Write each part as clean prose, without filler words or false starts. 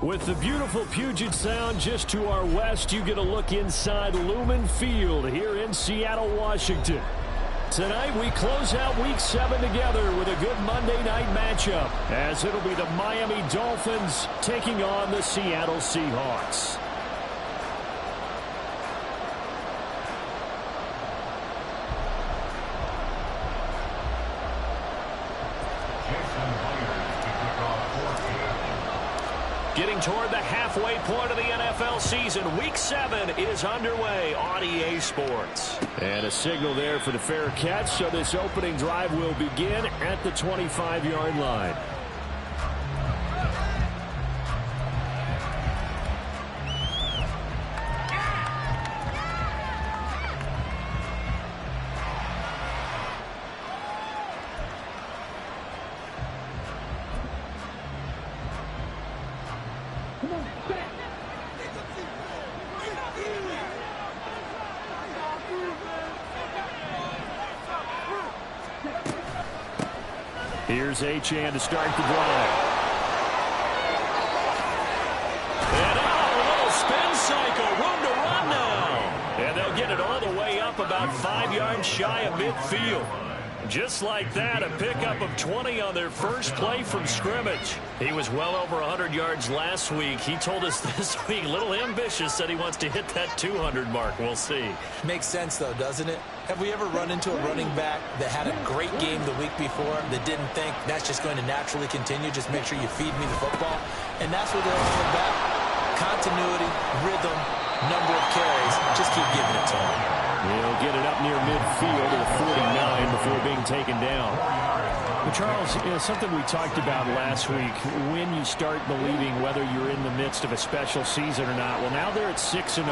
With the beautiful Puget Sound just to our west, you get a look inside Lumen Field here in Seattle, Washington. Tonight we close out Week 7 together with a good Monday night matchup, as it'll be the Miami Dolphins taking on the Seattle Seahawks. Getting toward the halfway point of the NFL season, Week 7 is underway on EA Sports. And a signal there for the fair catch, so this opening drive will begin at the 25-yard line. Here's Achane to start the drive. And a little spin cycle, room to run now. And they'll get it all the way up about 5 yards shy of midfield. Just like that, a pickup of 20 on their first play from scrimmage. He was well over 100 yards last week. He told us this week, a little ambitious, said he wants to hit that 200 mark. We'll see. Makes sense, though, doesn't it? Have we ever run into a running back that had a great game the week before that didn't think that's just going to naturally continue? Just make sure you feed me the football. And that's what they're all about. Continuity, rhythm, number of carries. Just keep giving it to him. He'll get it up near midfield to the 49 before being taken down. Well, Charles, something we talked about last week, when you start believing whether you're in the midst of a special season or not. Well, now they're at 6-0.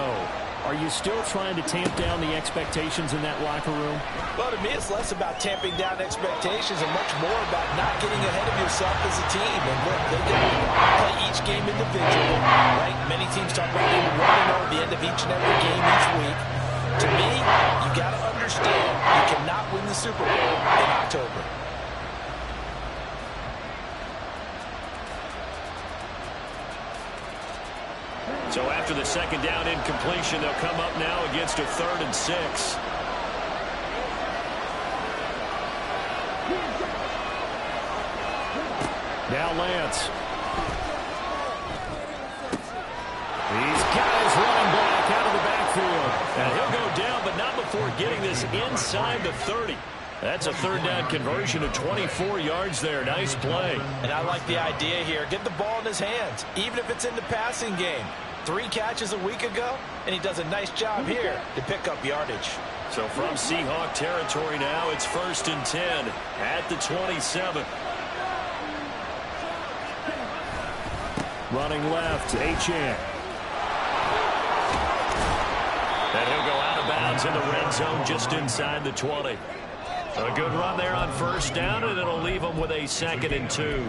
Are you still trying to tamp down the expectations in that locker room? Well, to me, it's less about tamping down expectations and much more about not getting ahead of yourself as a team. And look, they can play each game individually, right? Many teams talk about being 1-0 at the end of each and every game each week. To me, you got to understand you cannot win the Super Bowl in October. So after the second down incompletion, they'll come up now against a 3rd and 6. Now Lance. He's got his running back out of the backfield. And he'll go down, but not before getting this inside the 30. That's a 3rd down conversion of 24 yards there. Nice play. And I like the idea here. Get the ball in his hands, even if it's in the passing game. 3 catches a week ago, and he does a nice job here to pick up yardage. So from Seahawk territory now, it's 1st and 10 at the 27. Running left, Achane. And he'll go out of bounds in the red zone just inside the 20. A good run there on 1st down, and it'll leave them with a 2nd and 2.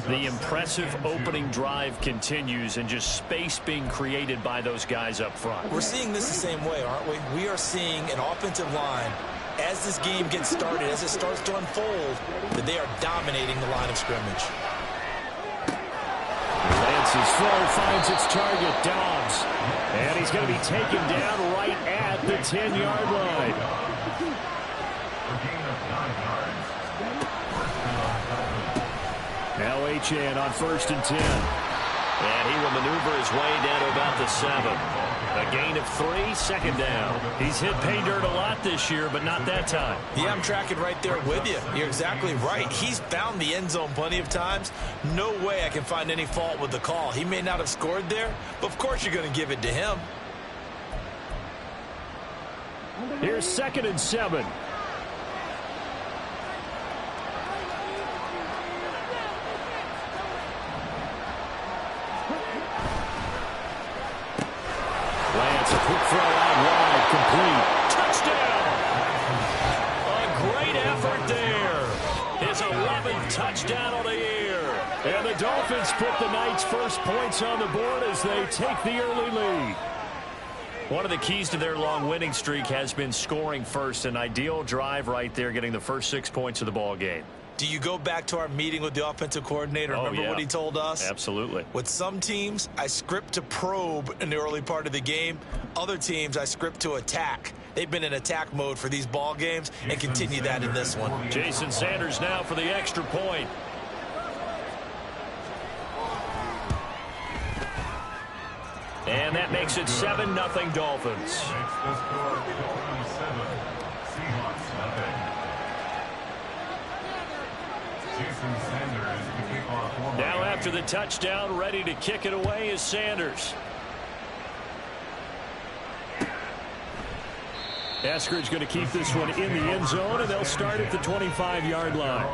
The impressive opening drive continues, and just space being created by those guys up front. We're seeing this the same way, aren't we? We are seeing an offensive line, as this game gets started, as it starts to unfold, that they are dominating the line of scrimmage. Lance's throw finds its target, Dobbs. And he's going to be taken down right at the 10-yard line. Now Achane on 1st and 10. And he will maneuver his way down to about the 7. A gain of 3, 2nd down. He's hit pay dirt a lot this year, but not that time. Yeah, I'm tracking right there with you. You're exactly right. He's found the end zone plenty of times. No way I can find any fault with the call. He may not have scored there, but of course you're going to give it to him. Here's 2nd and 7. Lance, a quick throw out wide, complete. Touchdown! A great effort there. His 11th touchdown on the year. And the Dolphins put the night's first points on the board as they take the early lead. One of the keys to their long winning streak has been scoring first. An ideal drive right there, getting the first 6 points of the ball game. Do you go back to our meeting with the offensive coordinator? Remember what he told us? Absolutely. With some teams, I script to probe in the early part of the game. Other teams, I script to attack. They've been in attack mode for these ball games and continue that in this one. Jason Sanders now for the extra point. And that makes it 7-0 Dolphins. Now after the touchdown, ready to kick it away is Sanders. Eskridge going to keep this one in the end zone, and they'll start at the 25-yard line.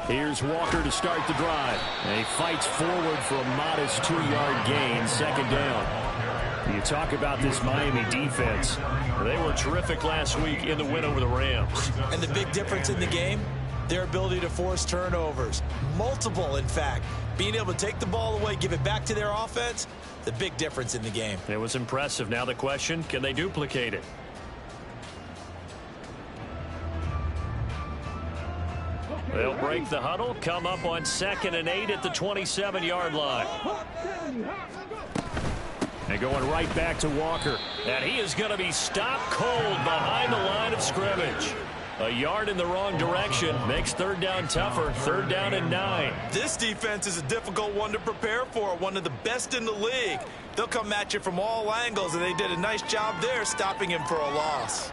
Here's Walker to start the drive. And he fights forward for a modest 2-yard gain, second down. You talk about this Miami defense. They were terrific last week in the win over the Rams. And the big difference in the game, their ability to force turnovers. Multiple, in fact. Being able to take the ball away, give it back to their offense, the big difference in the game. It was impressive. Now the question, can they duplicate it? They'll break the huddle, come up on 2nd and 8 at the 27-yard line. And going right back to Walker. And he is going to be stopped cold behind the line of scrimmage. A yard in the wrong direction makes third down tougher. 3rd down and 9. This defense is a difficult one to prepare for, one of the best in the league. They'll come at you from all angles, and they did a nice job there stopping him for a loss.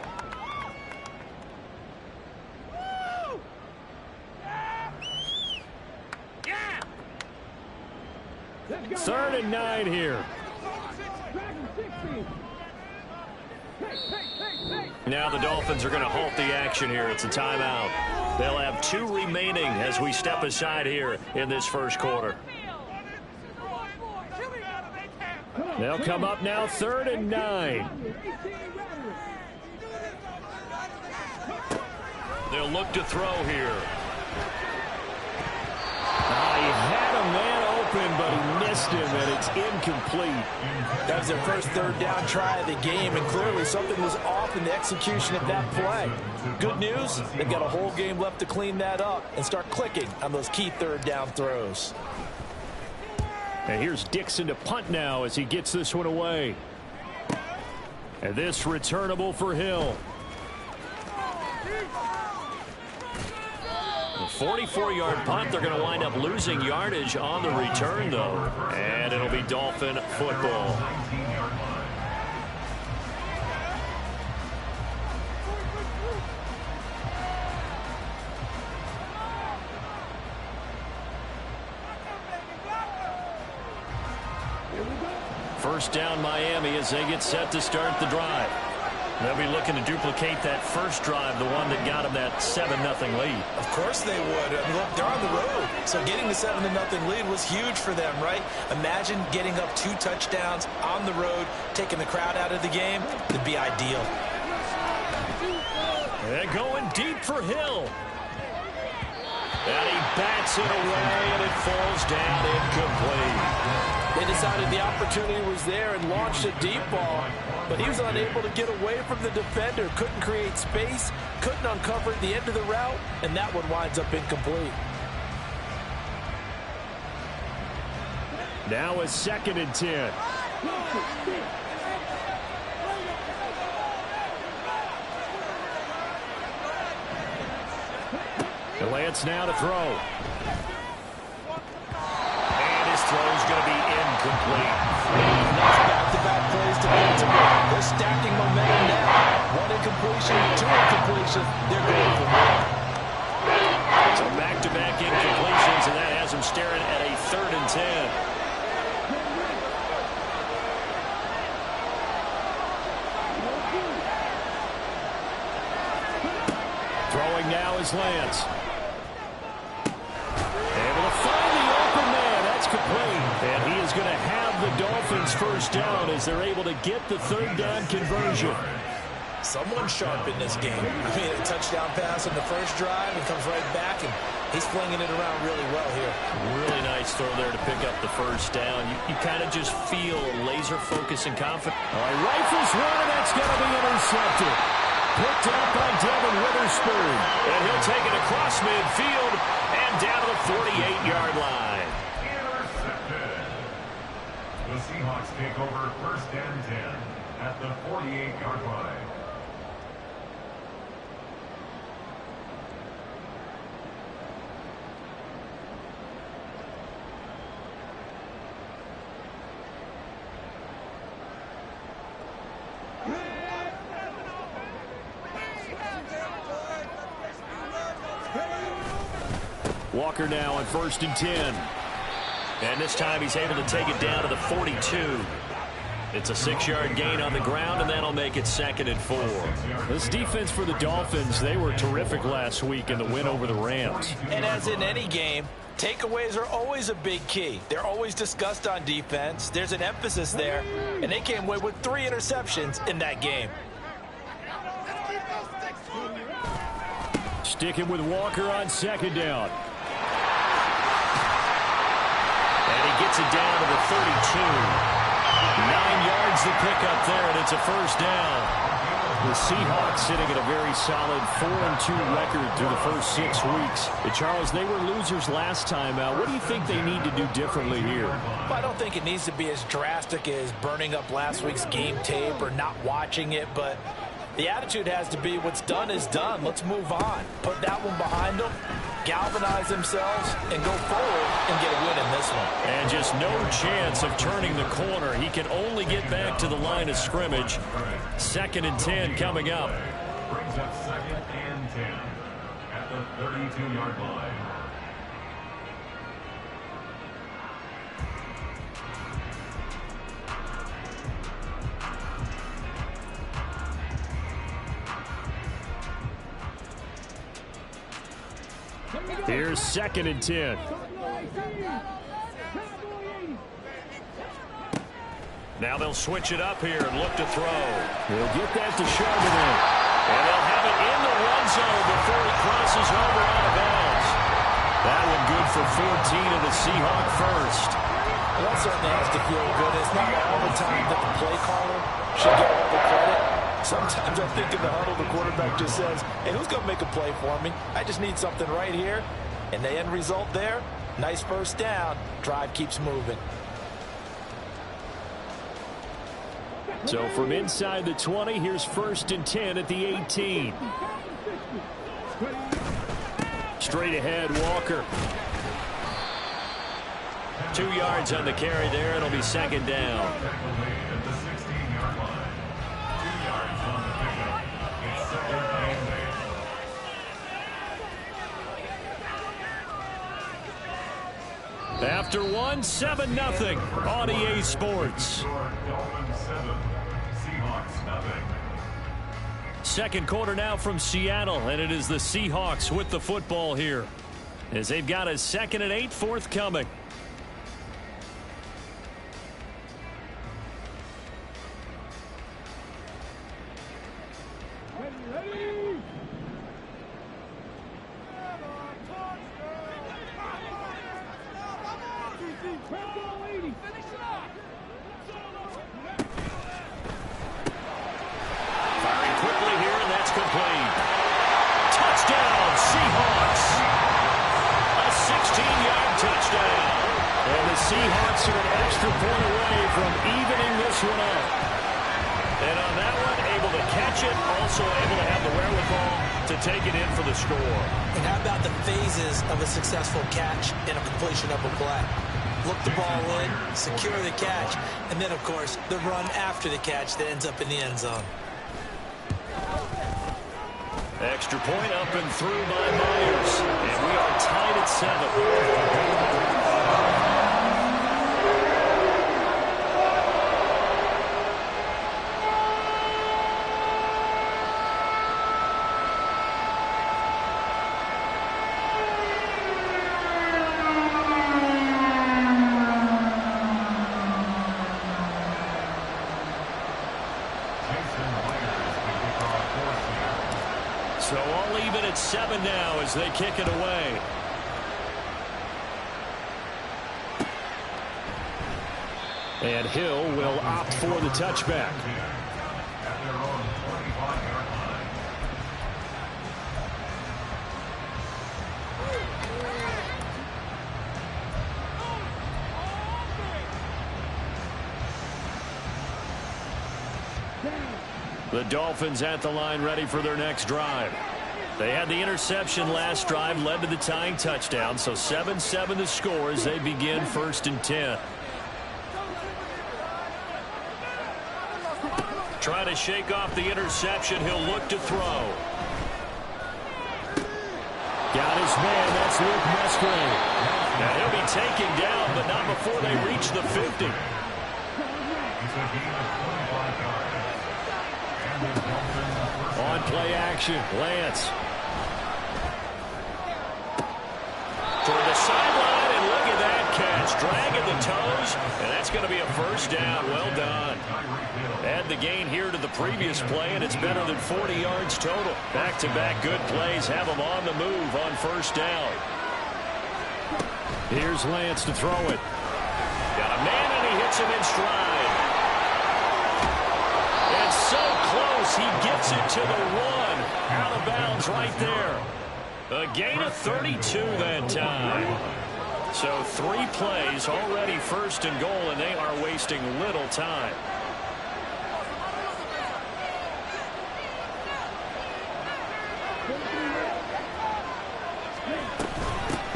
3rd and 9 here. Now the Dolphins are going to halt the action here. It's a timeout. They'll have 2 remaining as we step aside here in this first quarter. They'll come up now 3rd and 9. They'll look to throw here. He had a man open, but he missed him, and it's incomplete. That was their first 3rd down try of the game, and clearly something was off in the execution of that play. Good news, they've got a whole game left to clean that up and start clicking on those key 3rd down throws. And here's Dixon to punt now as he gets this one away. And this returnable for Hill. 44-yard punt. They're going to wind up losing yardage on the return, though. And it'll be Dolphin football. First down Miami as they get set to start the drive. They'll be looking to duplicate that first drive, the one that got them that 7-0 lead. Of course they would. I mean, look, they're on the road. So getting the 7-0 lead was huge for them, right? Imagine getting up 2 touchdowns on the road, taking the crowd out of the game. It'd be ideal. And going deep for Hill. And he bats it away, and it falls down incomplete. They decided the opportunity was there and launched a deep ball, but he was unable to get away from the defender, couldn't create space, couldn't uncover the end of the route, and that one winds up incomplete. Now a 2nd and 10. And Lance now to throw. And his throw is going to be incomplete. Nice back-to-back plays to they're stacking momentum now. 1 incompletion, 2 incompletions. They're going for more. So back-to-back incompletions, and that has them staring at a 3rd and 10. Throwing now is Lance. going to have the Dolphins first down as they're able to get the third down conversion. Someone sharp in this game. I mean, a touchdown pass on the first drive and comes right back, and he's flinging it around really well here. Really nice throw there to pick up the first down. You kind of just feel laser focus and confidence. All right, rifles one, and that's going to be intercepted. Picked up by Devin Witherspoon. And he'll take it across midfield and down to the 48-yard line. Intercepted. The Seahawks take over first and 10 at the 48-yard line. Walker now on first and 10. And this time he's able to take it down to the 42. It's a 6-yard gain on the ground, and that'll make it second and 4. This defense for the Dolphins, they were terrific last week in the win over the Rams. And as in any game, takeaways are always a big key. They're always discussed on defense. There's an emphasis there, and they came away with 3 interceptions in that game. Sticking with Walker on second down. And he gets it down to the 32. 9 yards to pick up there, and it's a first down. The Seahawks sitting at a very solid 4-2 record through the first 6 weeks. But Charles, they were losers last time out. What do you think they need to do differently here? Well, I don't think it needs to be as drastic as burning up last week's game tape or not watching it, but the attitude has to be what's done is done. Let's move on. Put that one behind them, galvanize themselves, and go forward and get a win in this one. And just no chance of turning the corner. He can only get back to the line of scrimmage. Second and 10 coming up. Brings up second and 10 at the 32-yard line. Here's second and 10. Now they'll switch it up here and look to throw. He'll get that to Charbonnet. And they'll have it in the run zone before he crosses over out of bounds. That one good for 14 of the Seahawk first. Well, that certainly has to feel good. It's not all the time that the play caller should get all the credit. Sometimes I think in the huddle, the quarterback just says, hey, who's going to make a play for me? I just need something right here. And the end result there, nice first down. Drive keeps moving. So from inside the 20, here's first and 10 at the 18. Straight ahead, Walker. 2 yards on the carry there. It'll be second down. After one, 7-0 on EA Sports. Second quarter now from Seattle, and it is the Seahawks with the football here as they've got a 2nd and 8 forthcoming. Seahawks are an extra point away from evening this one up. And on that one, able to catch it, also able to have the wherewithal to take it in for the score. And how about the phases of a successful catch and a completion of a play? Look the ball in, secure the catch, and then, of course, the run after the catch that ends up in the end zone. Extra point up and through by Myers. And we are tied at 7. So all even at 7 now as they kick it away. And Hill will opt for the touchback. At their own 25-yard line. The Dolphins at the line ready for their next drive. They had the interception last drive, led to the tying touchdown, so 7-7 the score as they begin 1st and 10. Trying to shake off the interception. He'll look to throw. Got his man. That's Luke Musgrave. Now he'll be taken down, but not before they reach the 50. It's a gain of 25 yards. And the Dolphins On play action, Lance. For the sideline, and look at that catch. Dragging the toes, and that's going to be a first down. Well done. Add the gain here to the previous play, and it's better than 40 yards total. Back-to-back good plays have them on the move on first down. Here's Lance to throw it. Got a man, and he hits him in stride. And so close, he gets it to the 1. Out of bounds right there. A gain of 32 that time. So 3 plays, already 1st and goal, and they are wasting little time.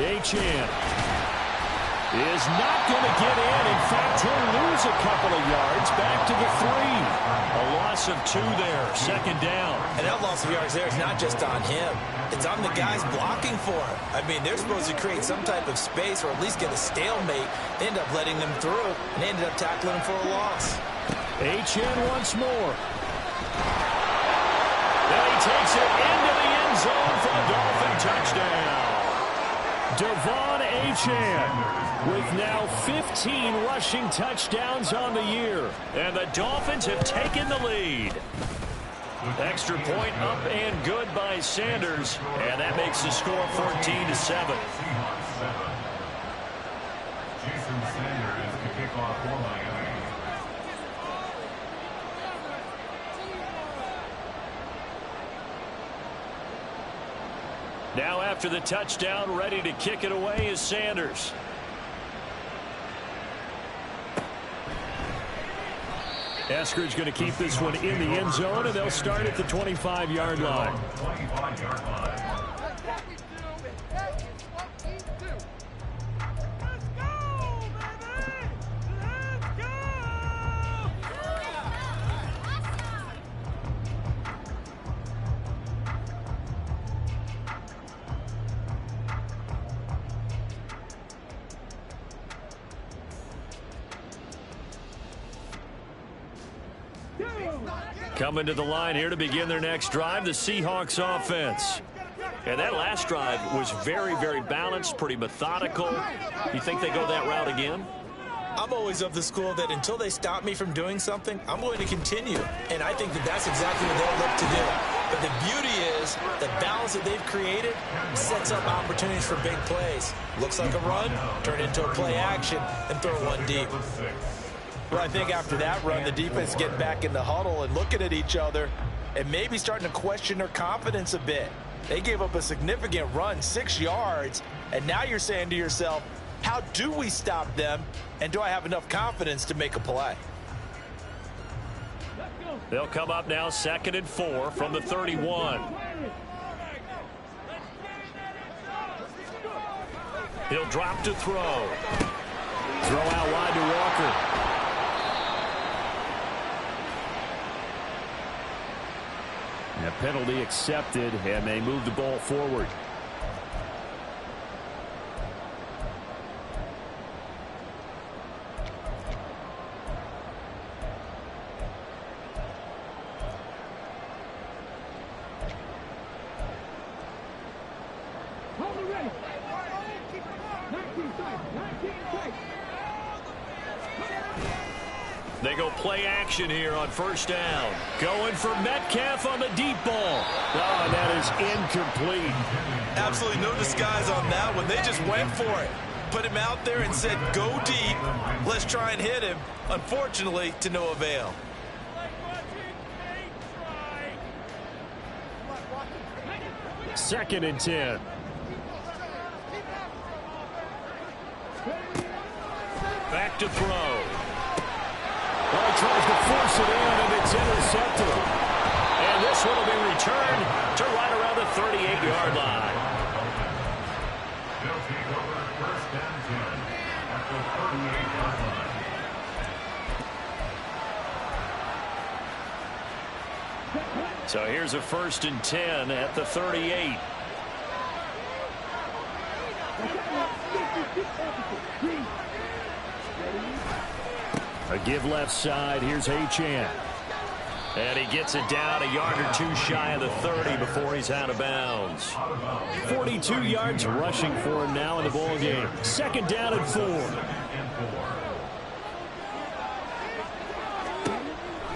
Achane is not going to get in. In fact, he'll lose a couple of yards. Back to the 3. A loss of 2 there. 2nd down. And that loss of yards there is not just on him. It's on the guys blocking for him. I mean, they're supposed to create some type of space or at least get a stalemate. They end up letting them through, and they ended up tackling him for a loss. Achane once more. And he takes it into the end zone for a Dolphin touchdown. Devon Achane with now 15 rushing touchdowns on the year. And the Dolphins have taken the lead. Extra point up and good by Sanders. And that makes the score 14-7. Seahawks 7. Jason Sanders to kick off for Miami. Now after the touchdown, ready to kick it away is Sanders. Eskridge going to keep this one in the end zone, and they'll start at the 25-yard line. 25-yard line. Coming to the line here to begin their next drive, the Seahawks offense. And that last drive was very, very balanced, pretty methodical. You think they go that route again? I'm always of the school that until they stop me from doing something, I'm going to continue. And I think that that's exactly what they'll look to do. But the beauty is the balance that they've created sets up opportunities for big plays. Looks like a run, turn into a play action, and throw one deep. Well, I think after that run, the defense getting back in the huddle and looking at each other and maybe starting to question their confidence a bit. They gave up a significant run, 6 yards, and now you're saying to yourself, how do we stop them, and do I have enough confidence to make a play? They'll come up now 2nd and 4 from the 31. He'll drop to throw. Throw out wide to Walker. And a penalty accepted, and they move the ball forward. They go play action here on first down. Going for Metcalf on the deep ball. Oh, that is incomplete. Absolutely no disguise on that one. They just went for it. Put him out there and said, go deep. Let's try and hit him. Unfortunately, to no avail. Second and 10. Back to throw. Well, he tries to force it in, and it's intercepted. And this one will be returned to right around the 38-yard line. They'll take over first and 10 at the 38-yard line. So here's a first and 10 at the 38. A give left side. Here's Achane. And he gets it down a yard or two shy of the 30 before he's out of bounds. 42 yards rushing for him now in the ball game. Second down and 4.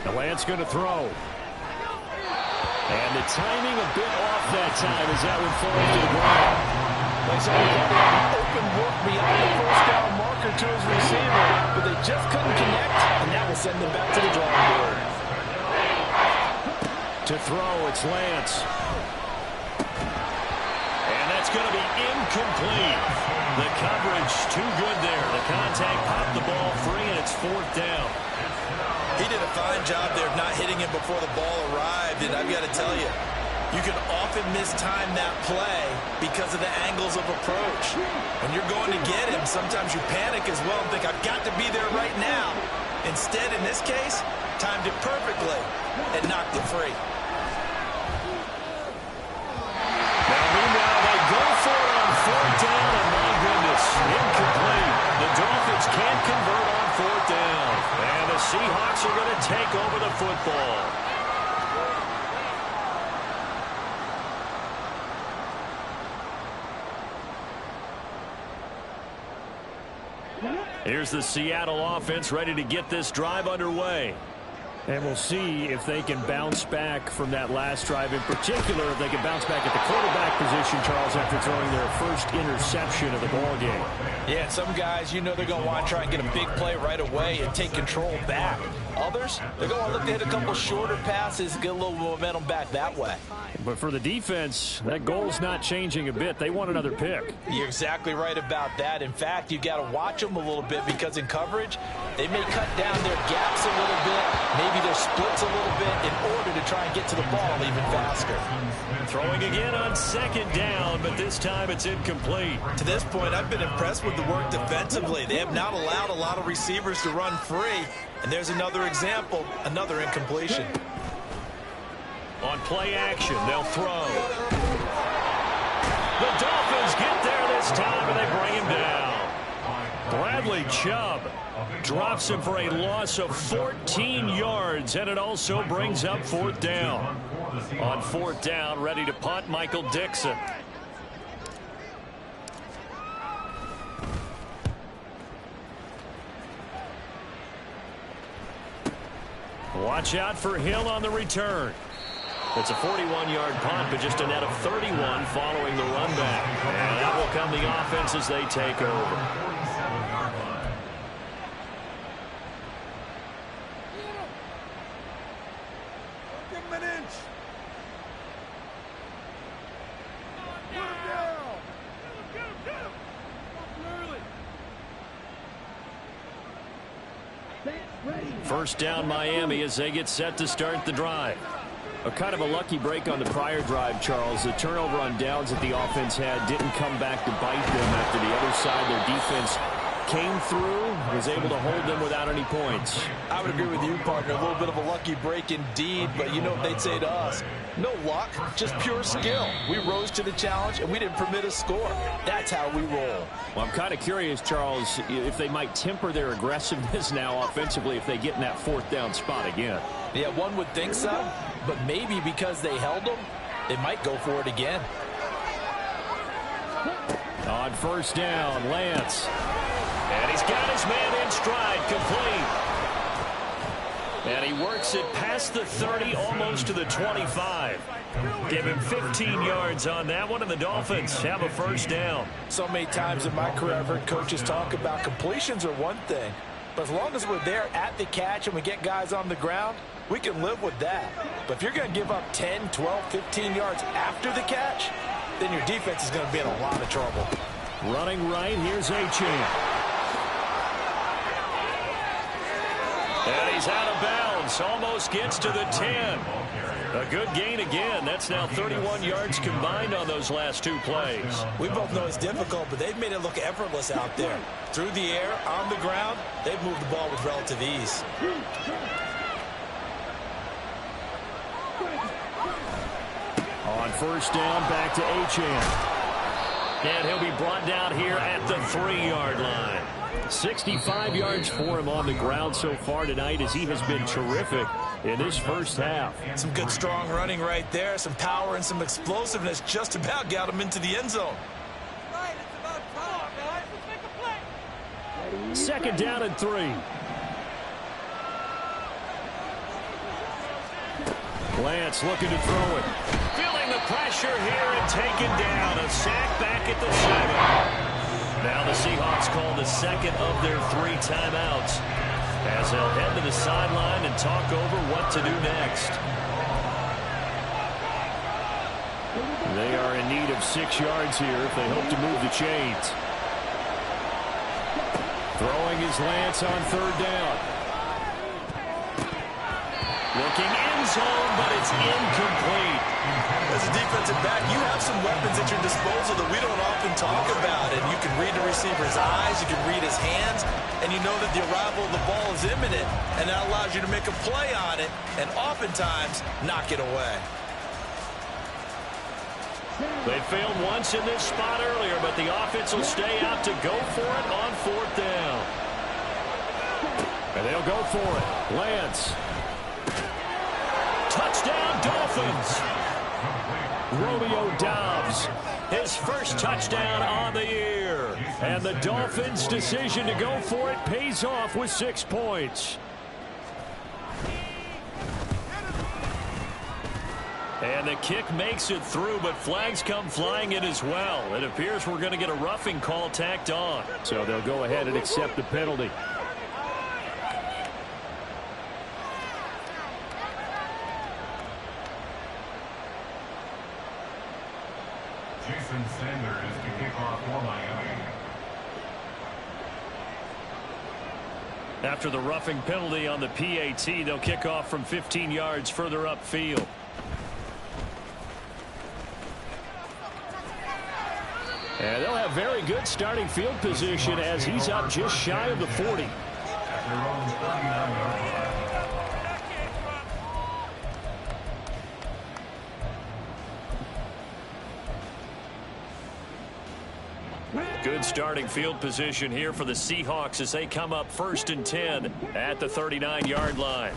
The Lance going to throw. And the timing a bit off that time as that would fall to the ground. They saw the open work beyond the first down marker to his receiver, but they just couldn't connect, and that will send them back to the drawing board. To throw, it's Lance. And that's going to be incomplete. The coverage too good there. The contact popped the ball free, and it's fourth down. He did a fine job there of not hitting him before the ball arrived, and I've got to tell you, you can often mistime that play because of the angles of approach. When you're going to get him, sometimes you panic as well and think, I've got to be there right now. Instead, in this case, timed it perfectly and knocked it free. Now, meanwhile, they go for it on fourth down, and my goodness, incomplete. The Dolphins can't convert on fourth down. And the Seahawks are going to take over the football. Here's the Seattle offense ready to get this drive underway. And we'll see if they can bounce back from that last drive. In particular, if they can bounce back at the quarterback position, Charles, after throwing their first interception of the ball game. Yeah, some guys, you know they're going to want to try and get a big play right away and take control back. Others, they're going to look to hit a couple shorter passes, get a little momentum back that way. But for the defense, that goal's not changing a bit. They want another pick. You're exactly right about that. In fact, you've got to watch them a little bit because in coverage, they may cut down their gaps a little bit, maybe their splits a little bit in order to try and get to the ball even faster. Throwing again on second down, but this time it's incomplete. To this point, I've been impressed with the work defensively. They have not allowed a lot of receivers to run free. And there's another example, another incompletion. On play action, they'll throw. The Dolphins get there this time, and they bring him down. Bradley Chubb drops him for a loss of 14 yards, and it also brings up fourth down. On fourth down, ready to punt, Michael Dixon. Watch out for Hill on the return. It's a 41-yard punt, but just a net of 31 following the run back. And that will come the offense as they take over. Give him an inch. Put him down. Get him. First down, Miami, as they get set to start the drive. A kind of a lucky break on the prior drive, Charles. The turnover on downs that the offense had didn't come back to bite them after the other side. Their defense came through, was able to hold them without any points. I would agree with you, partner. A little bit of a lucky break indeed, but you know what they'd say to us. No luck, just pure skill. We rose to the challenge, and we didn't permit a score. That's how we roll. Well, I'm kind of curious, Charles, if they might temper their aggressiveness now offensively if they get in that fourth down spot again. Yeah, one would think so, but maybe because they held them, they might go for it again. On first down, Lance. And he's got his man in stride, complete. And he works it past the 30, almost to the 25. Give him 15 yards on that one, and the Dolphins have a first down. So many times in my career I've heard coaches talk about completions are one thing, but as long as we're there at the catch and we get guys on the ground, we can live with that. But if you're going to give up 10, 12, 15 yards after the catch, then your defense is going to be in a lot of trouble. Running right, here's Achane. And he's out of bounds, almost gets to the 10. A good gain again. That's now 31 yards combined on those last two plays. We both know it's difficult, but they've made it look effortless out there. Through the air, on the ground, they've moved the ball with relative ease. On first down, back to Achane. And he'll be brought down here at the 3-yard line. 65 yards for him on the ground so far tonight, as he has been terrific in this first half. Some good strong running right there, some power and some explosiveness, just about got him into the end zone. Second down and 3. Lance looking to throw it. Feeling the pressure here and taken down. A sack back at the 7. Now the Seahawks call the second of their 3 timeouts, as they'll head to the sideline and talk over what to do next. They are in need of 6 yards here if they hope to move the chains. Throwing is Lance on third down. Looking end zone, but it's incomplete. As a defensive back, you have some weapons at your disposal that we don't often talk about. And you can read the receiver's eyes, you can read his hands, and you know that the arrival of the ball is imminent. And that allows you to make a play on it and oftentimes knock it away. They failed once in this spot earlier, but the offense will stay out to go for it on fourth down. And they'll go for it. Lance. Touchdown, Dolphins. Romeo Doubs, his first touchdown on the year. And the Dolphins' decision to go for it pays off with 6 points. And the kick makes it through, but flags come flying in as well. It appears we're going to get a roughing call tacked on. So they'll go ahead and accept the penalty. Jason Sanders to kick off for Miami. After the roughing penalty on the PAT, they'll kick off from 15 yards further upfield. And they'll have very good starting field position as he's up just shy of the 40. At their own 39-yard line. Good starting field position here for the Seahawks as they come up 1st and 10 at the 39-yard line.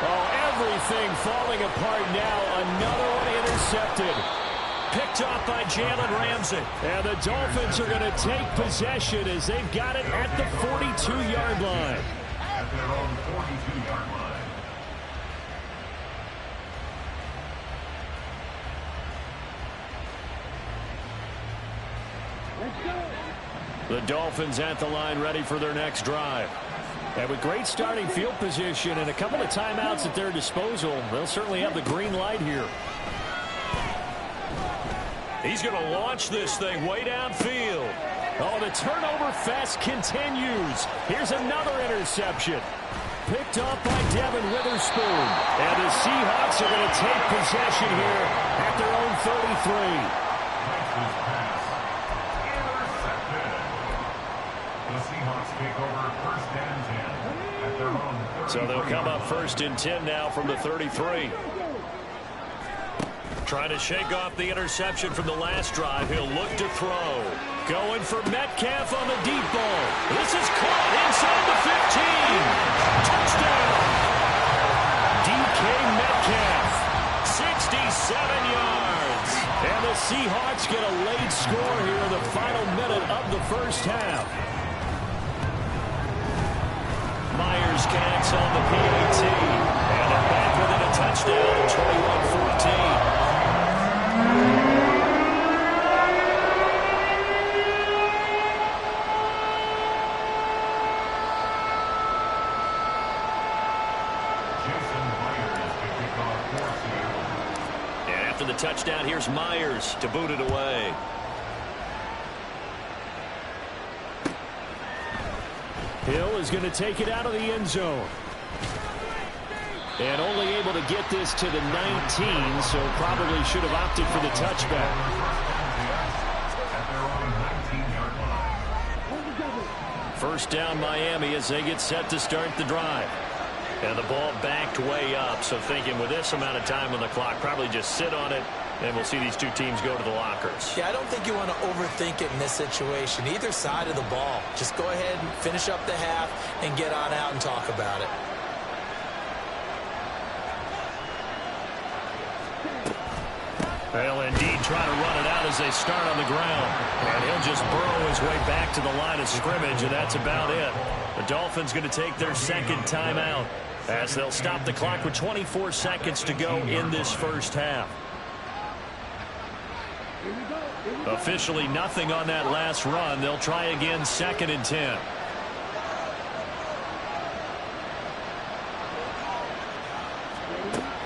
Oh, everything falling apart now. Another one intercepted. Picked off by Jalen Ramsey. And the Dolphins are going to take possession as they've got it at the 42-yard line. At their own 42-yard line. The Dolphins at the line ready for their next drive. And with great starting field position and a couple of timeouts at their disposal, they'll certainly have the green light here. He's going to launch this thing way downfield. Oh, the turnover fest continues. Here's another interception. Picked up by Devin Witherspoon. And the Seahawks are going to take possession here at their own 33. So they'll come up 1st and 10 now from the 33. Trying to shake off the interception from the last drive. He'll look to throw. Going for Metcalf on the deep ball. This is caught inside the 15. Touchdown. DK Metcalf. 67 yards. And the Seahawks get a late score here in the final minute of the first half. pass on the PAT. And it back within a touchdown at 21-14. And after the touchdown, here's Myers to boot it away. Hill is going to take it out of the end zone. And only able to get this to the 19, so probably should have opted for the touchback. First down Miami as they get set to start the drive. And the ball backed way up, so thinking with this amount of time on the clock, probably just sit on it, and we'll see these two teams go to the lockers. Yeah, I don't think you want to overthink it in this situation. Either side of the ball. Just go ahead and finish up the half and get on out and talk about it. They'll indeed try to run it out as they start on the ground. And he'll just burrow his way back to the line of scrimmage, and that's about it. The Dolphins going to take their second timeout as they'll stop the clock with 24 seconds to go in this first half. Officially nothing on that last run. They'll try again, 2nd and 10.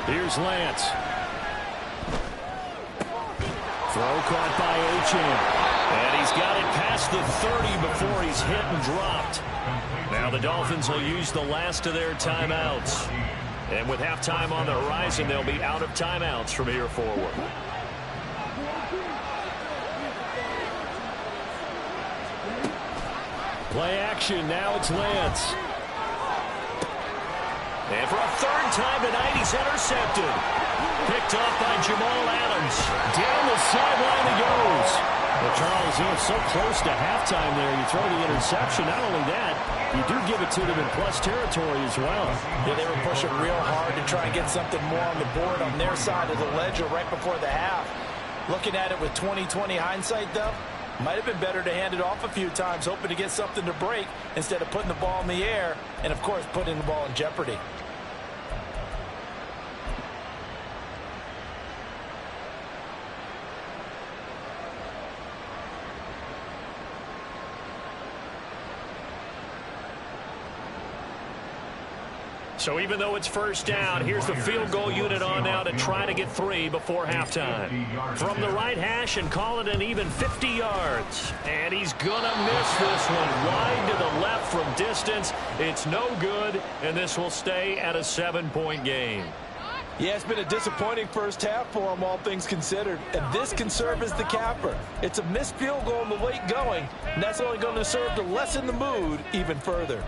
Here's Lance. Throw caught by Achane. And he's got it past the 30 before he's hit and dropped. Now the Dolphins will use the last of their timeouts. And with halftime on the horizon, they'll be out of timeouts from here forward. Play action. Now it's Lance. And for a third time tonight, he's intercepted. Picked off by Jamal Adams. Down the sideline he goes. Well, Charles, he was so close to halftime there. You throw the interception. Not only that, you do give it to them in plus territory as well. Yeah, they were pushing real hard to try and get something more on the board on their side of the ledger right before the half. Looking at it with 20/20 hindsight, though, might have been better to hand it off a few times, hoping to get something to break instead of putting the ball in the air and, of course, putting the ball in jeopardy. So even though it's first down, here's the field goal unit on now to try to get 3 before halftime. From the right hash and call it an even 50 yards. And he's going to miss this one wide to the left from distance. It's no good, and this will stay at a 7-point game. Yeah, it's been a disappointing first half for him, all things considered. And this can serve as the capper. It's a missed field goal in the late going, and that's only going to serve to lessen the mood even further.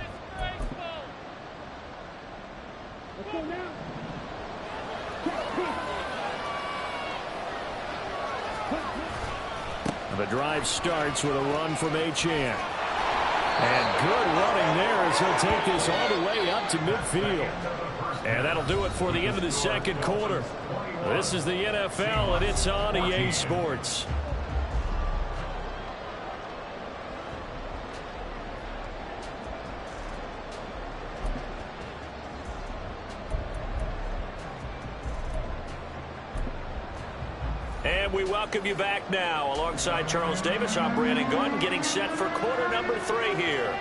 The drive starts with a run from Achane. And good running there as he'll take this all the way up to midfield. And that'll do it for the end of the second quarter. This is the NFL, and it's on EA Sports. And we welcome you back now. Alongside Charles Davis, I'm Brandon Gordon, getting set for quarter number 3 here.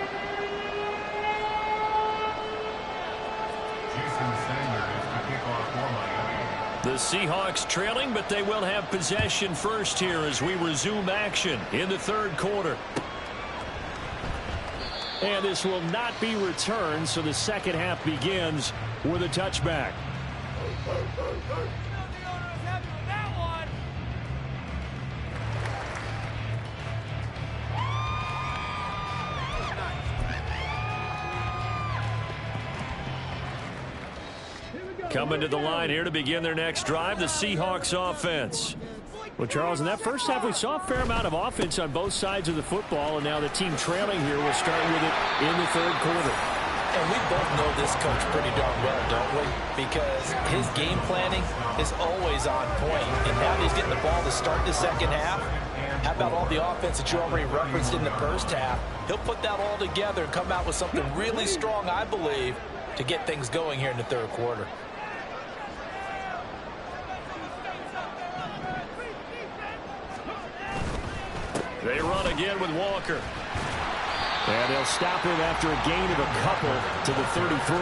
The Seahawks trailing, but they will have possession first here as we resume action in the third quarter. And this will not be returned, so the second half begins with a touchback. Coming to the line here to begin their next drive, the Seahawks offense. Well, Charles, in that first half, we saw a fair amount of offense on both sides of the football, and now the team trailing here will start with it in the third quarter. And we both know this coach pretty darn well, don't we? Because his game planning is always on point. And now he's getting the ball to start the second half. How about all the offense that you already referenced in the first half? He'll put that all together and come out with something really strong, I believe, to get things going here in the third quarter. They run again with Walker. And they'll stop him after a gain of a couple to the 33.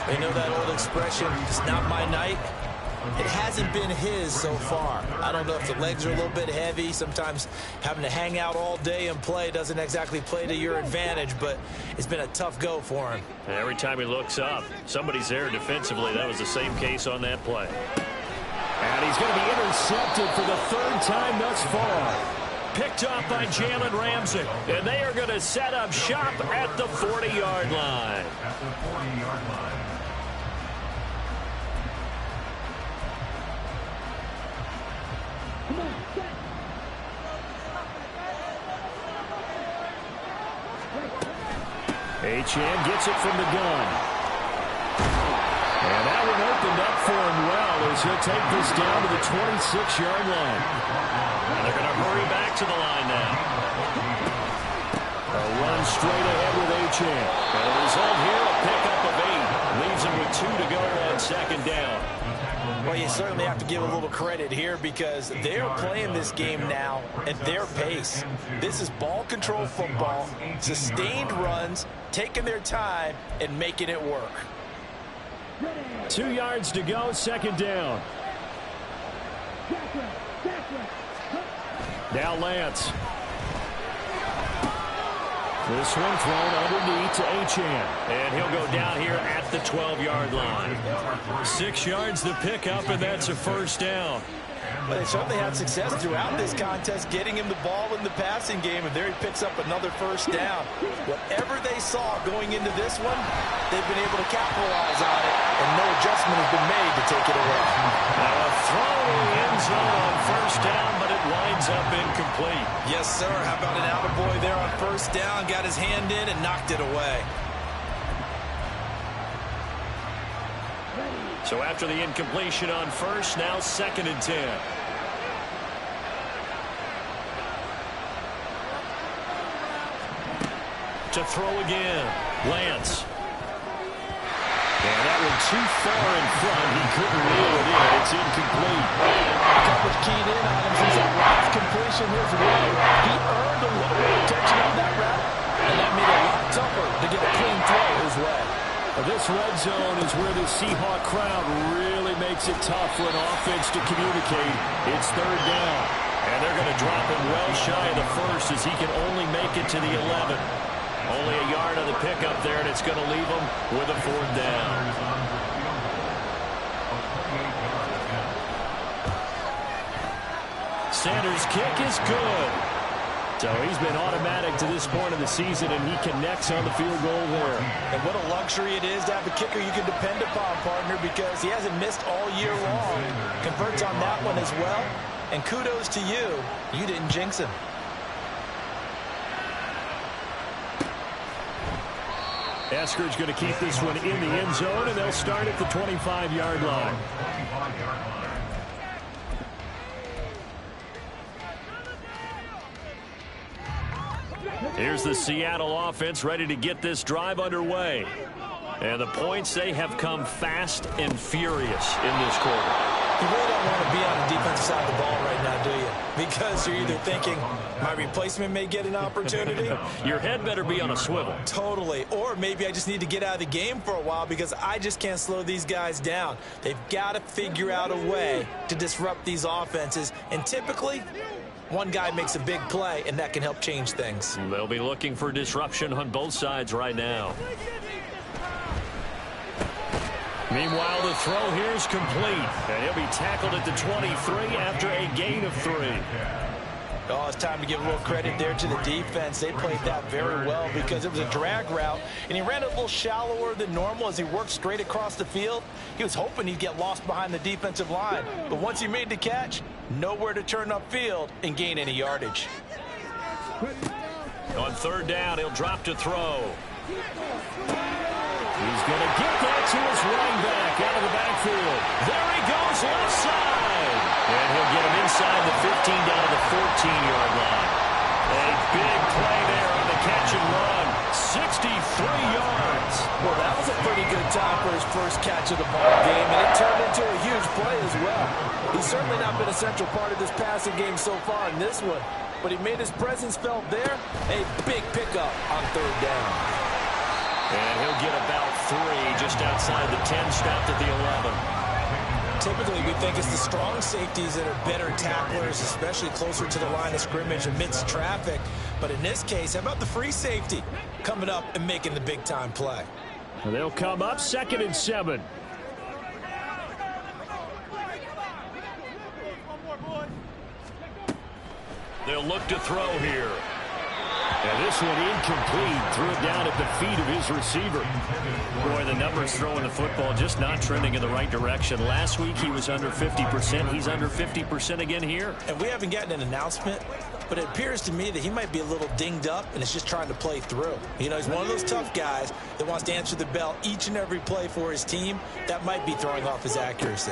They know that old expression, it's not my night. It hasn't been his so far. I don't know if the legs are a little bit heavy. Sometimes having to hang out all day and play doesn't exactly play to your advantage, but it's been a tough go for him. Every time he looks up, somebody's there defensively. That was the same case on that play. And he's going to be intercepted for the third time thus far. Picked up by Jalen Ramsey. And they are going to set up shop at the 40-yard line. At the 40-yard line. Achane gets it from the gun. And that one opened up for him well as he'll take this down to the 26-yard line. And they're going to hurry back to the line now. A run straight ahead with Achane. And the result here, a pickup of 8. Leaves him with 2 to go on second down. Well, you certainly have to give a little credit here because they're playing this game now at their pace. This is ball control football, sustained runs, taking their time, and making it work. 2 yards to go, second down. Now Lance. This one thrown underneath to Achane. And he'll go down here at the 12-yard line. 6 yards to pick up, and that's a first down. But they certainly had success throughout this contest, getting him the ball in the passing game, and there he picks up another first down. Whatever they saw going into this one, they've been able to capitalize on it, and no adjustment has been made to take it away. Now a throw in the end zone on first down, but it winds up incomplete. Yes, sir. How about an attaboy there on first down? Got his hand in and knocked it away. So after the incompletion on first, now 2nd and 10. To throw again, Lance. And that one too far in front. He couldn't reel it in. It's incomplete. Coverage keyed in on him since that last completion his way. He earned a little bit of attention on that route, and that made it a lot tougher to get a clean throw his way. This red zone is where the Seahawk crowd really makes it tough for an offense to communicate. It's third down. And they're going to drop him well shy of the first as he can only make it to the 11. Only a yard on the pickup there, and it's going to leave him with a 4th down. Sanders' kick is good. So he's been automatic to this point of the season, and he connects on the field goal there. And what a luxury it is to have a kicker you can depend upon, partner, because he hasn't missed all year long. Converts on that one as well. And kudos to you. You didn't jinx him. Eskridge going to keep this one in the end zone, and they'll start at the 25-yard line. Here's the Seattle offense ready to get this drive underway. And the points, they have come fast and furious in this quarter. You really don't want to be on the defensive side of the ball right now, do you? Because you're either thinking, my replacement may get an opportunity. Your head better be on a swivel. Totally. Or maybe I just need to get out of the game for a while because I just can't slow these guys down. They've got to figure out a way to disrupt these offenses. And typically, one guy makes a big play, and that can help change things. They'll be looking for disruption on both sides right now. Meanwhile, the throw here is complete, and he'll be tackled at the 23 after a gain of 3. Oh, it's time to give a little credit there to the defense. They played that very well because it was a drag route, and he ran a little shallower than normal as he worked straight across the field. He was hoping he'd get lost behind the defensive line, but once he made the catch, nowhere to turn upfield and gain any yardage. On third down, he'll drop to throw. He's going to get that to his running back out of the backfield. There he goes, left side. And he'll get him inside the 15 down to the 14-yard line. A big play there on the catch and run. 63 yards. Well, that was a pretty good time for his first catch of the ball game, and it turned into a huge play as well. He's certainly not been a central part of this passing game so far in this one, but he made his presence felt there. A big pickup on third down. And he'll get about 3 just outside the 10, stopped at the 11. Typically, we think it's the strong safeties that are better tacklers, especially closer to the line of scrimmage amidst traffic. But in this case, how about the free safety coming up and making the big-time play? They'll come up 2nd and 7. They'll look to throw here. And this one incomplete. Threw it down at the feet of his receiver. Boy, the numbers throwing the football just not trending in the right direction. Last week he was under 50%. He's under 50% again here. And we haven't gotten an announcement, but it appears to me that he might be a little dinged up and is just trying to play through. You know, he's one of those tough guys that wants to answer the bell each and every play for his team. That might be throwing off his accuracy.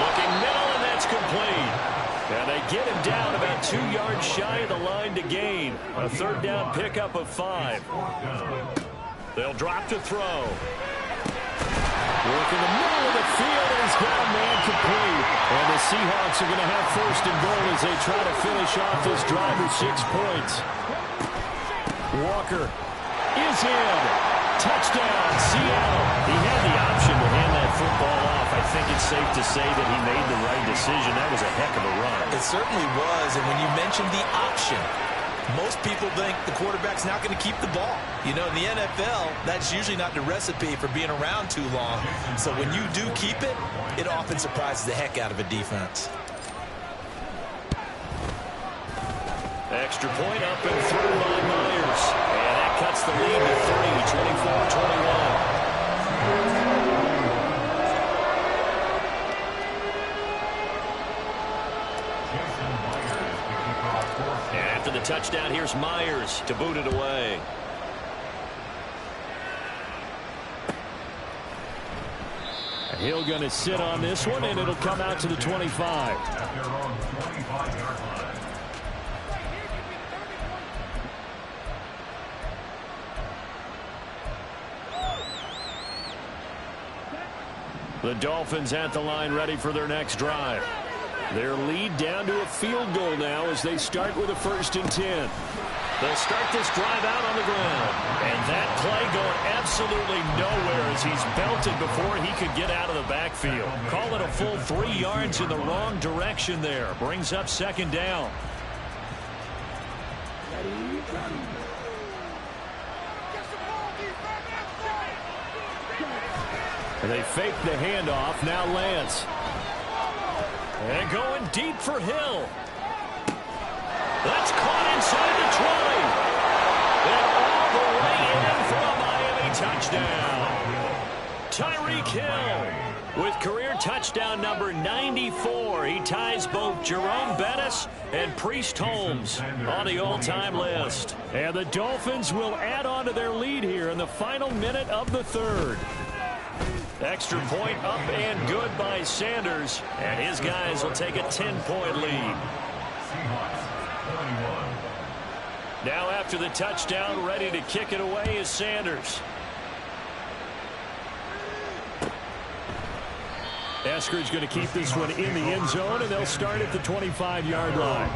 Looking middle, and that's complete. And they get him down about 2 yards shy of the line to gain. A third down pickup of 5. They'll drop to throw. Work in the middle of the field, and he's got a man complete. And the Seahawks are going to have 1st and goal as they try to finish off this drive with 6 points. Walker is in. Touchdown, Seattle. He had the option to hand that football off. I think it's safe to say that he made the right decision. That was a heck of a run. It certainly was, and when you mentioned the option, most people think the quarterback's not going to keep the ball. You know, in the NFL, that's usually not the recipe for being around too long. So when you do keep it, it often surprises the heck out of a defense. Extra point up and through by Myers. And that cuts the lead to 3, 24-21. After the touchdown, here's Myers to boot it away. Hill going to sit on this one, and it'll come out to the 25. At their own 25-yard line. The Dolphins at the line, ready for their next drive. Their lead down to a field goal now as they start with a 1st and 10. They'll start this drive out on the ground. And that play going absolutely nowhere as he's belted before he could get out of the backfield. Call it a full 3 yards in the wrong direction there. Brings up 2nd down. They fake the handoff. Now Lance. And going deep for Hill. That's caught inside the 20. And all the way in for a Miami touchdown. Tyreek Hill with career touchdown number 94. He ties both Jerome Bettis and Priest Holmes on the all-time list. And the Dolphins will add on to their lead here in the final minute of the 3rd. Extra point up and good by Sanders. And his guys will take a 10-point lead. Now after the touchdown, ready to kick it away is Sanders. Eskridge going to keep this one in the end zone, and they'll start at the 25-yard line.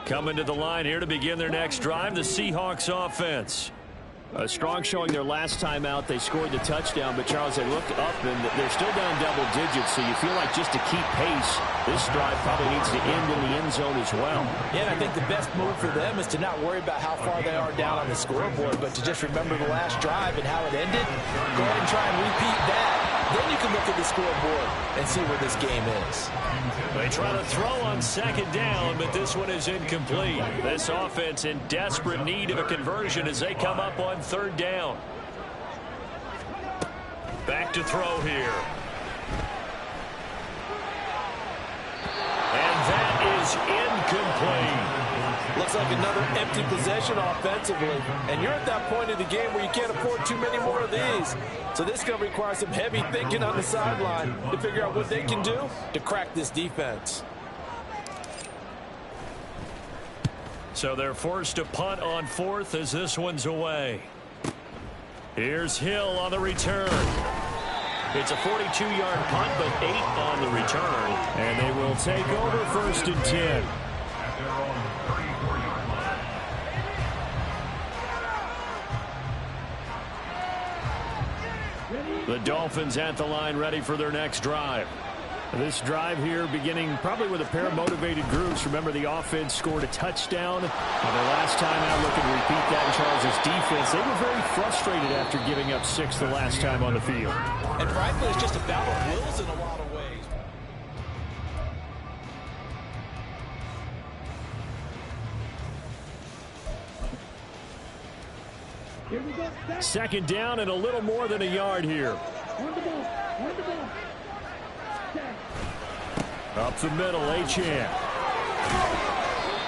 Coming to the line here to begin their next drive, the Seahawks offense. A strong showing their last time out. They scored the touchdown, but Charles, they looked up and they're still down double digits, so you feel like just to keep pace, this drive probably needs to end in the end zone as well. Yeah, and I think the best move for them is to not worry about how far they are down on the scoreboard, but to just remember the last drive and how it ended. Go ahead and try and repeat that. Then you can look at the scoreboard and see where this game is. They try to throw on second down, but this one is incomplete. This offense in desperate need of a conversion as they come up on third down. Back to throw here. And that is incomplete. Looks like another empty possession offensively. And you're at that point in the game where you can't afford too many more of these. So this is going to require some heavy thinking on the sideline to figure out what they can do to crack this defense. So they're forced to punt on fourth as this one's away. Here's Hill on the return. It's a 42-yard punt, but 8 on the return. And they will take over first and 10. At their own 34-yard line. The Dolphins at the line ready for their next drive. This drive here beginning probably with a pair of motivated groups. Remember, the offense scored a touchdown. And their last time out, looking to repeat that in Charles' defense. They were very frustrated after giving up 6 the last time on the field. And frankly, it's just a battle of wills in a lot of ways. Second down and a little more than a yard here. Up the middle, Achane.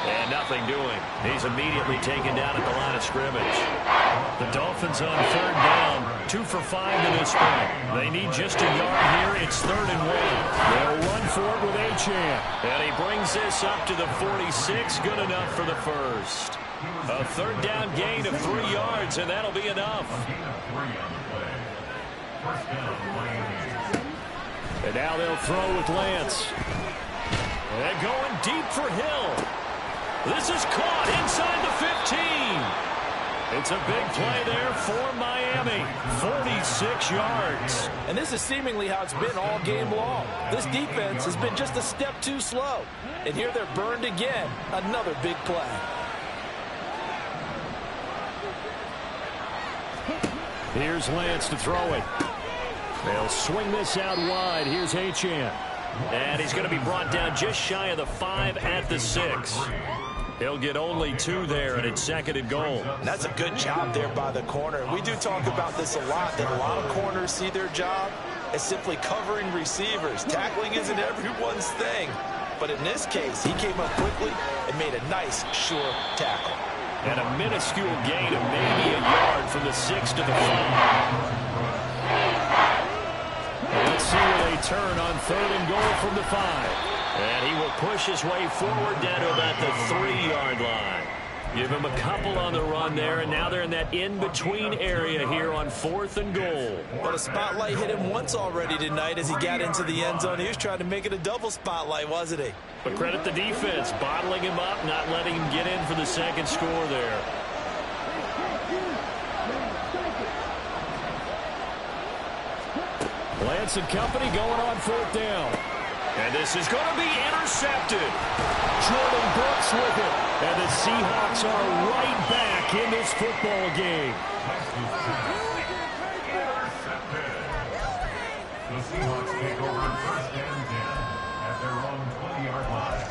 And nothing doing. He's immediately taken down at the line of scrimmage. The Dolphins on third down. 2 for 5 to this point. They need just a yard here. It's 3rd and 1. They'll run for it with Achane. And he brings this up to the 46. Good enough for the first. A third down gain of 3 yards, and that'll be enough. A gain of 3 on the play. First down, Miami. And now they'll throw with Lance. And going deep for Hill. This is caught inside the 15. It's a big play there for Miami. 46 yards. And this is seemingly how it's been all game long. This defense has been just a step too slow. And here they're burned again. Another big play. Here's Lance to throw it. They'll swing this out wide. Here's Achane. And he's going to be brought down just shy of the 5 at the 6. He'll get only 2 there, and it's 2nd and goal. And that's a good job there by the corner. We do talk about this a lot, that a lot of corners see their job as simply covering receivers. Tackling isn't everyone's thing. But in this case, he came up quickly and made a nice, sure tackle. And a minuscule gain of maybe a yard from the 6 to the 5. Let's see where they turn on 3rd and goal from the 5. And he will push his way forward down to about the 3-yard line. Give him a couple on the run there, and now they're in that in-between area here on 4th and goal. But a spotlight hit him once already tonight as he got into the end zone. He was trying to make it a double spotlight, wasn't he? But credit the defense, bottling him up, not letting him get in for the 2nd score there. Lance and company going on 4th down. And this is going to be intercepted. Jordan Brooks with it. And the Seahawks are right back in this football game. The Seahawks take over first and 10 at their own 20-yard line.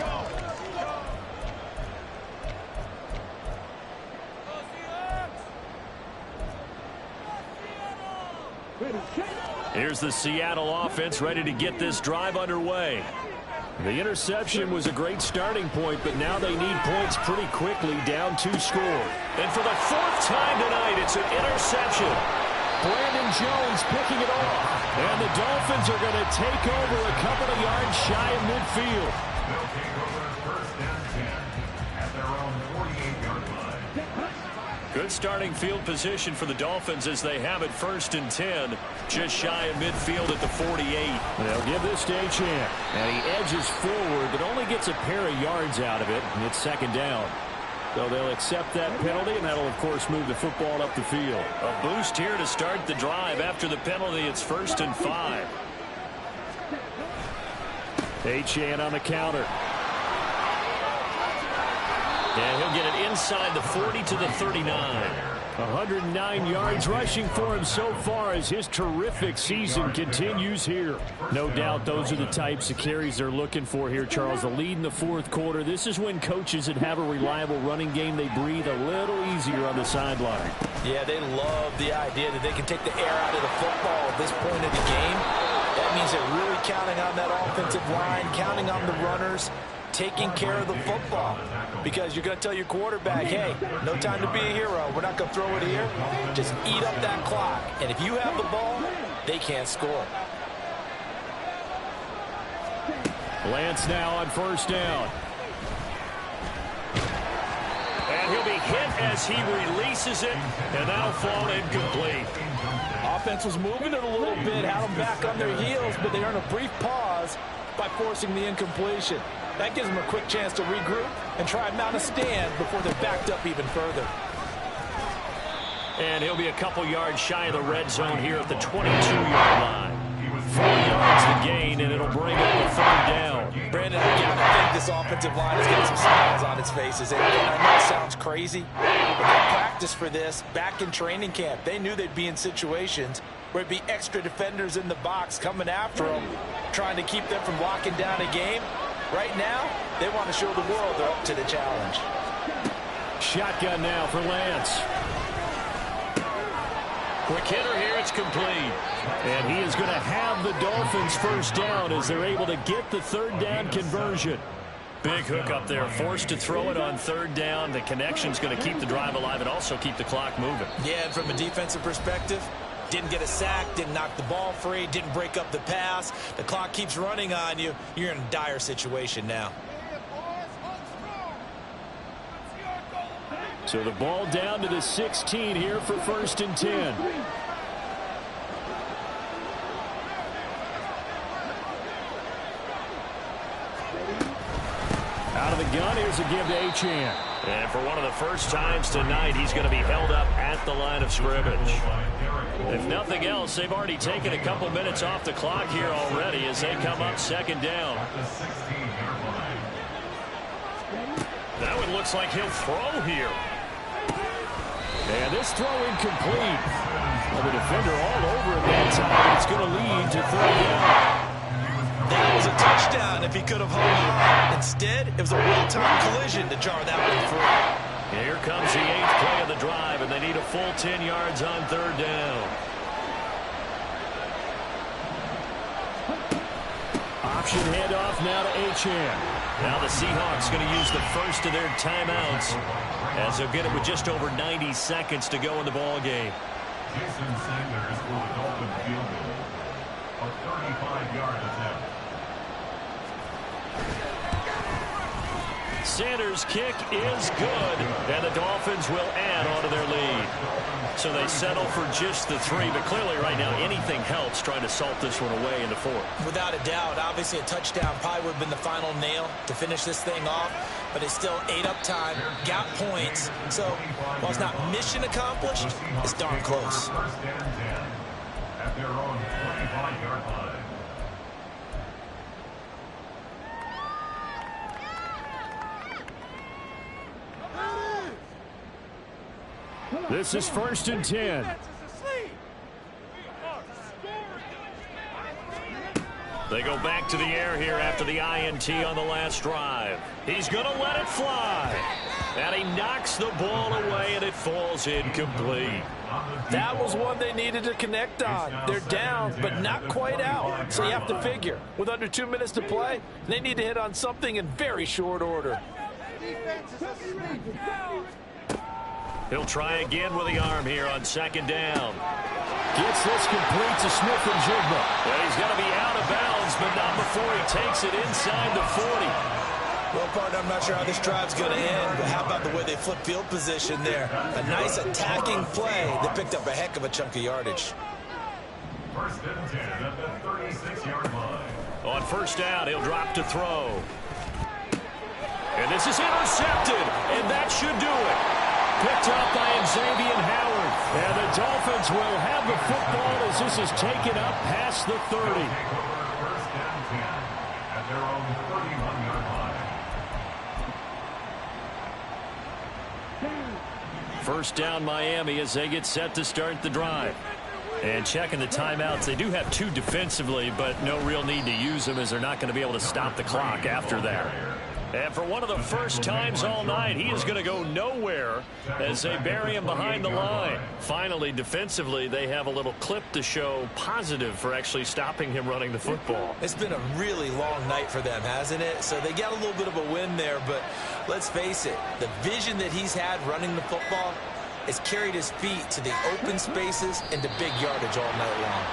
Here's the Seattle offense ready to get this drive underway. The interception was a great starting point, but now they need points pretty quickly, down 2 score. And for the 4th time tonight, it's an interception. Brandon Jones picking it off. And the Dolphins are going to take over a couple of yards shy of midfield. They'll take over first and 10 at their own 48-yard line. Good starting field position for the Dolphins as they have it 1st and 10, just shy of midfield at the 48. They'll give this to Achane. And he edges forward, but only gets a pair of yards out of it, and it's 2nd down. So they'll accept that penalty, and that'll, of course, move the football up the field. A boost here to start the drive. After the penalty, it's 1st and 5. Achane on the counter. And he'll get it inside the 40 to the 39. 109 yards rushing for him so far as his terrific season continues here. No doubt those are the types of carries they're looking for here, Charles. The lead in the fourth quarter. This is when coaches that have a reliable running game, they breathe a little easier on the sideline. Yeah, they love the idea that they can take the air out of the football at this point of the game. That means they're really counting on that offensive line, counting on the runners, taking care of the football. Because you're going to tell your quarterback, hey, no time to be a hero. We're not going to throw it here. Just eat up that clock. And if you have the ball, they can't score. Lance now on first down. And he'll be hit as he releases it, and that'll fall incomplete. Offense was moving it a little bit, had them back on their heels, but they earned a brief pause by forcing the incompletion. That gives them a quick chance to regroup and try and mount a stand before they're backed up even further. And he'll be a couple yards shy of the red zone here at the 22-yard line. 4 yards the gain, and it'll bring up the third down. Brandon, I gotta think this offensive line is getting some smiles on its faces. And I know it sounds crazy, but they practiced for this back in training camp. They knew they'd be in situations where it'd be extra defenders in the box coming after them, trying to keep them from locking down a game. Right now, they want to show the world they're up to the challenge. Shotgun now for Lance. Quick hitter here, it's complete. And he is going to have the Dolphins first down as they're able to get the third down conversion. Big hook up there, forced to throw it on third down. The connection's going to keep the drive alive and also keep the clock moving. Yeah, and from a defensive perspective, didn't get a sack, didn't knock the ball free, didn't break up the pass. The clock keeps running on you. You're in a dire situation now. So the ball down to the 16 here for first and 10. Out of the gun, here's a give to Achane. And for one of the first times tonight, he's going to be held up at the line of scrimmage. If nothing else, they've already taken a couple minutes off the clock here already as they come up second down. That one looks like he'll throw here. And this throw incomplete. Well, the defender all over it that time. It's going to lead to third down. That was a touchdown if he could have hung on. Instead, it was a well-timed collision to jar that one free. Here comes the 8th play of the drive, and they need a full 10 yards on third down. Option handoff now to Achane. Now the Seahawks going to use the first of their timeouts as they'll get it with just over 90 seconds to go in the ball game. Jason Sanders for the Dolphins field goal. A 35-yard attempt. Sanders' kick is good, and the Dolphins will add on to their lead. So they settle for just the 3, but clearly right now anything helps trying to salt this one away in the 4th. Without a doubt, obviously a touchdown probably would have been the final nail to finish this thing off, but it's still ate up time, got points, so while it's not mission accomplished, it's darn close. First and 10 at their own 25-yard line. This is first and 10. They go back to the air here after the INT on the last drive. He's going to let it fly. And he knocks the ball away, and it falls incomplete. That was one they needed to connect on. They're down, but not quite out. So you have to figure, with under 2 minutes to play, they need to hit on something in very short order. He'll try again with the arm here on second down. Gets this complete to Smith and Jigba. Well, he's going to be out of bounds, but not before he takes it inside the 40. Well, partner, I'm not sure how this drive's going to end, but how about the way they flip field position there? A nice attacking play that picked up a heck of a chunk of yardage. First and 10 at the 36-yard line. On first down, he'll drop to throw. And this is intercepted, and that should do it. Picked up by Xavier Howard. And the Dolphins will have the football as this is taken up past the 30. First and 10 at their own 31-yard line. First down Miami as they get set to start the drive. And checking the timeouts, they do have 2 defensively, but no real need to use them as they're not going to be able to stop the clock after that. And for one of the first times all night, he is going to go nowhere as they bury him behind the line. Finally, defensively, they have a little clip to show positive for actually stopping him running the football. It's been a really long night for them, hasn't it? So they got a little bit of a win there, but let's face it, the vision that he's had running the football has carried his feet to the open spaces and to big yardage all night long.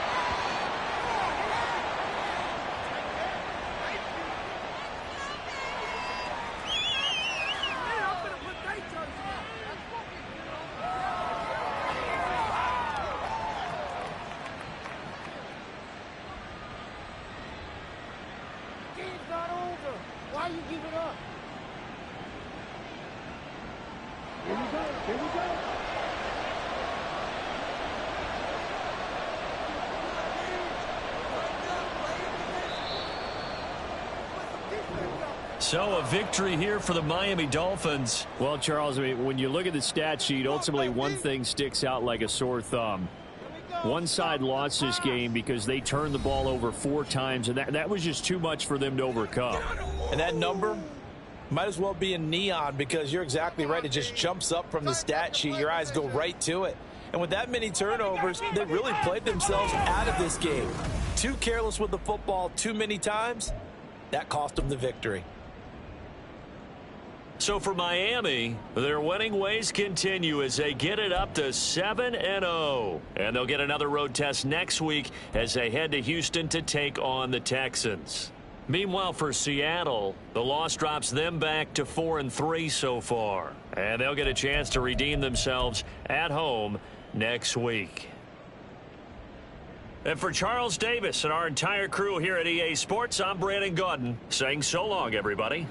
So a victory here for the Miami Dolphins. Well, Charles, I mean, when you look at the stat sheet, ultimately one thing sticks out like a sore thumb. One side lost this game because they turned the ball over 4 times, and that was just too much for them to overcome. And that number might as well be in neon because you're exactly right. It just jumps up from the stat sheet. Your eyes go right to it. And with that many turnovers, they really played themselves out of this game. Too careless with the football too many times. That cost them the victory. So for Miami, their winning ways continue as they get it up to 7-0. And they'll get another road test next week as they head to Houston to take on the Texans. Meanwhile, for Seattle, the loss drops them back to 4-3 so far. And they'll get a chance to redeem themselves at home next week. And for Charles Davis and our entire crew here at EA Sports, I'm Brandon Gaudin saying so long, everybody.